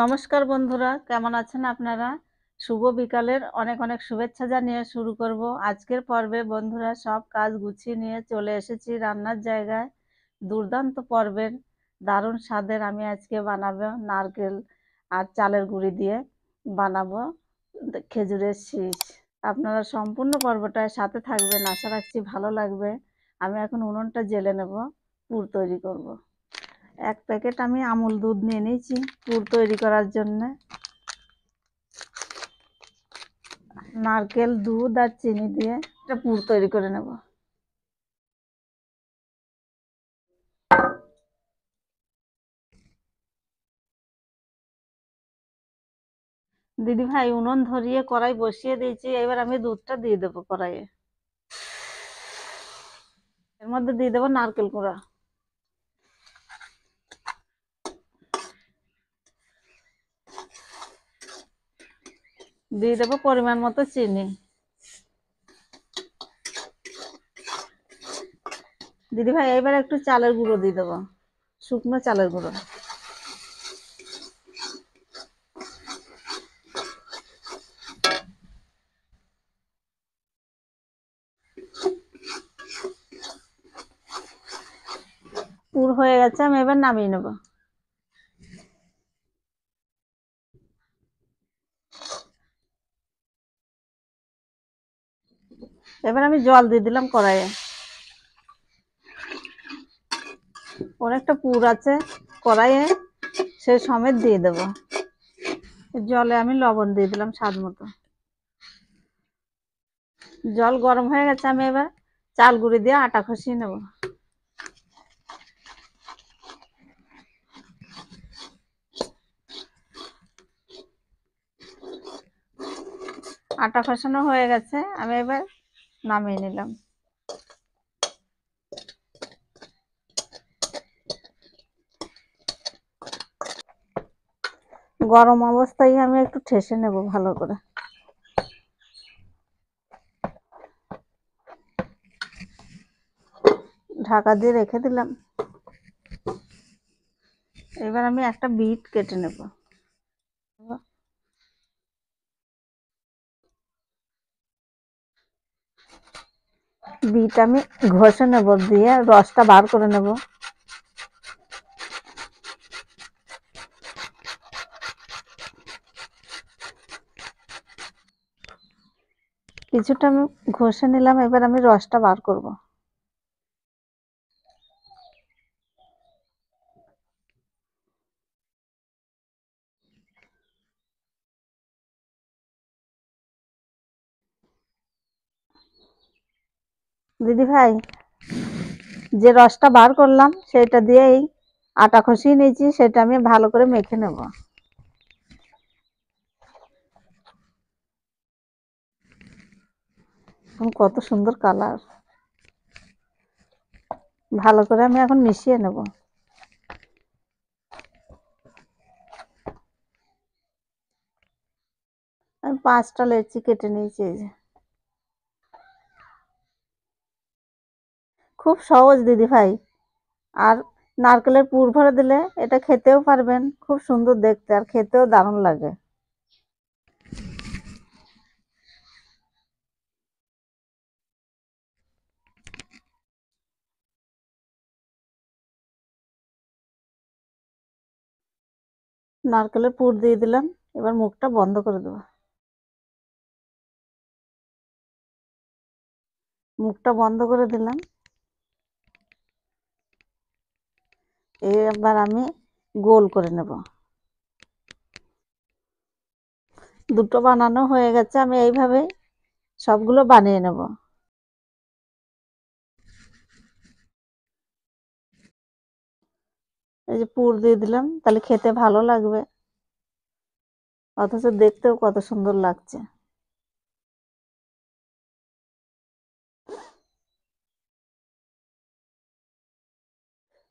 নমস্কার বন্ধুরা, কেমন আছেন আপনারা? শুভ বিকালের অনেক অনেক শুভেচ্ছা জানিয়ে শুরু করব আজকের পর্বে। বন্ধুরা, সব কাজ গুছিয়ে নিয়ে চলে এসেছি রান্নার জায়গায়। দুর্দান্ত পর্বের দারুণ স্বাদের আমি আজকে বানাবো নারকেল আর চালের গুঁড়ি দিয়ে বানাবো খেজুরের শীষ। আপনারা সম্পূর্ণ পর্বটায় সাথে থাকবেন, আশা রাখছি ভালো লাগবে। আমি এখন উনুনটা জ্বেলে নেব, পুর তৈরি করব। এক প্যাকেট আমি আমুল দুধ নিয়ে নিয়েছি পুর তৈরি করার জন্য। নারকেল, দুধ আর চিনি দিয়ে একটা পুর তৈরি করে নেব। দিদি ভাই, উনুন ধরিয়ে কড়াই বসিয়ে দিয়েছি, এবার আমি দুধটা দিয়ে দেবো কড়াইয়ে। এর মধ্যে দিয়ে দেবো নারকেল কুড়া, দিয়ে দেবো পরিমাণ মতো চিনি। দিদি ভাই, এবার একটু চালের গুঁড়ো দিয়ে দেবো, শুকনো চালের গুঁড়ো। পুর হয়ে গেছে, আমি এবার নামিয়ে নেব। এবার আমি জল দিয়ে দিলাম কড়াইয়ে। অনেকটা পুর আছে কড়াইয়ে, সে সমেত দিয়ে দেবো। জলে আমি লবণ দিয়ে দিলাম স্বাদ মতো। জল গরম হয়ে গেছে, আমি এবার চাল গুঁড়ি দিয়ে আটা খসিয়ে নেব। আটা খসানো হয়ে গেছে, আমি এবার নামিয়ে নিলাম। গরম অবস্থায় আমি একটু ঠেসে নেব ভালো করে। ঢাকা দিয়ে রেখে দিলাম। এবার আমি একটা বিট কেটে নেব। বিট আমি ঘষে নেব, দিয়ে রসটা বার করে নেব। কিছুটা আমি ঘষে নিলাম, এবার আমি রসটা বার করব। দিদি ভাই, যে রসটা বার করলাম সেটা দিয়েই আটা খসিয়ে নিয়েছি, সেটা আমি ভালো করে মেখে নেব। কত সুন্দর কালার! ভালো করে আমি এখন মিশিয়ে নেব। আমি 5টা লেচি কেটে নিয়েছি। এই যে, খুব সহজ দিদি ভাই। আর নারকেলের পুর ভরে দিলে এটা খেতেও পারবেন, খুব সুন্দর দেখতে আর খেতেও দারুণ লাগে। নারকেলের পুর দিয়ে দিলাম, এবার মুখটা বন্ধ করে দেবো। মুখটা বন্ধ করে দিলাম। এবার আমি গোল করে নেব। দুটো বানানো হয়ে গেছে, আমি এইভাবে সবগুলো বানিয়ে নেব। এই যে পুর দিয়ে দিলাম, তাহলে খেতে ভালো লাগবে, অথচ দেখতেও কত সুন্দর লাগছে।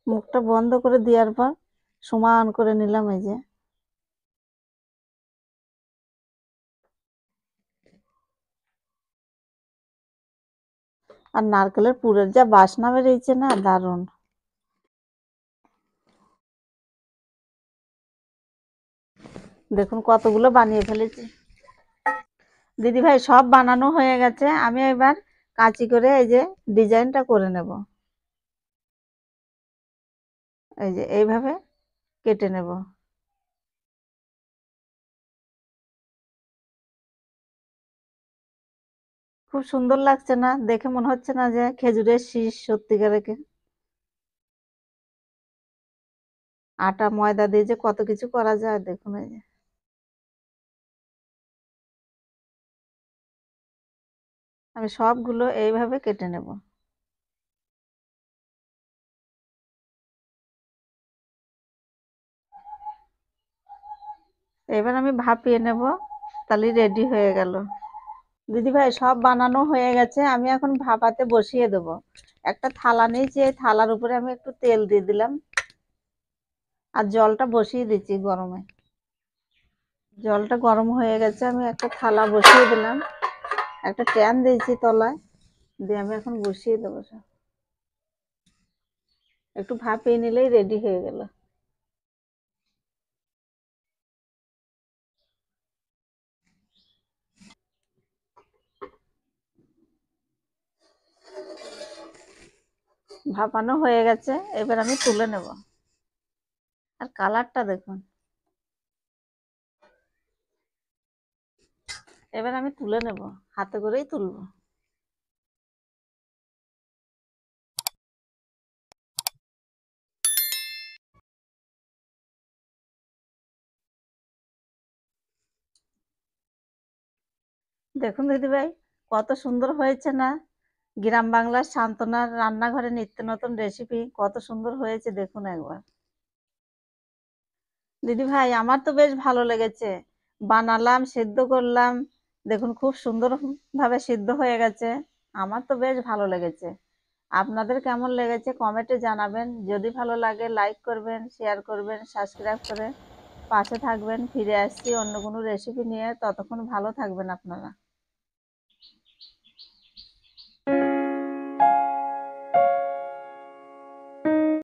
মুখটা বন্ধ করে দেওয়ার পর সমান করে নিলাম। এই যে, আর নারকেলের পুরের যা বাসনা বেরিয়েছে না, দারুণ! দেখুন কতগুলো বানিয়ে ফেলেছি। দিদি ভাই সব বানানো হয়ে গেছে, আমি এবার কাঁচি করে এই যে ডিজাইনটা করে নেব। এই যে এইভাবে কেটে নেব। খুব সুন্দর লাগছে না? দেখে মনে হচ্ছে না যে খেজুরের শীষ সত্যিকারে? আটা ময়দা দিয়ে যে কত কিছু করা যায় দেখুন। এই যে আমি সবগুলো এইভাবে কেটে নেব। এবার আমি ভাপিয়ে নেব, তাহলে রেডি হয়ে গেল। দিদি ভাই সব বানানো হয়ে গেছে, আমি এখন ভাপাতে বসিয়ে দেব। একটা থালা নিয়েছি, এই থালার উপরে আমি একটু তেল দিয়ে দিলাম আর জলটা বসিয়ে দিচ্ছি গরমে। জলটা গরম হয়ে গেছে, আমি একটা থালা বসিয়ে দিলাম, একটা প্যান দিয়েছি তলায়, দিয়ে আমি এখন বসিয়ে দেবো সব। একটু ভাপিয়ে নিলেই রেডি হয়ে গেল। ভাপানো হয়ে গেছে, এবার আমি তুলে নেব। আর কালারটা দেখুন। এবার আমি তুলে নেব, হাতে করেই তুলবো। দেখুন দিদি ভাই কত সুন্দর হয়েছে না? গ্রাম বাংলার সান্তনার রান্নাঘরে নিত্য নতুন রেসিপি কত সুন্দর হয়েছে দেখুন একবার। দিদি ভাই আমার তো বেশ ভালো লেগেছে। বানালাম, সিদ্ধ করলাম, দেখুন খুব সুন্দর ভাবে সিদ্ধ হয়ে গেছে। আমার তো বেশ ভালো লেগেছে। আপনাদের কেমন লেগেছে কমেন্টে জানাবেন। যদি ভালো লাগে লাইক করবেন, শেয়ার করবেন, সাবস্ক্রাইব করে পাশে থাকবেন। ফিরে আসছি অন্য কোনো রেসিপি নিয়ে, ততক্ষণ ভালো থাকবেন আপনারা।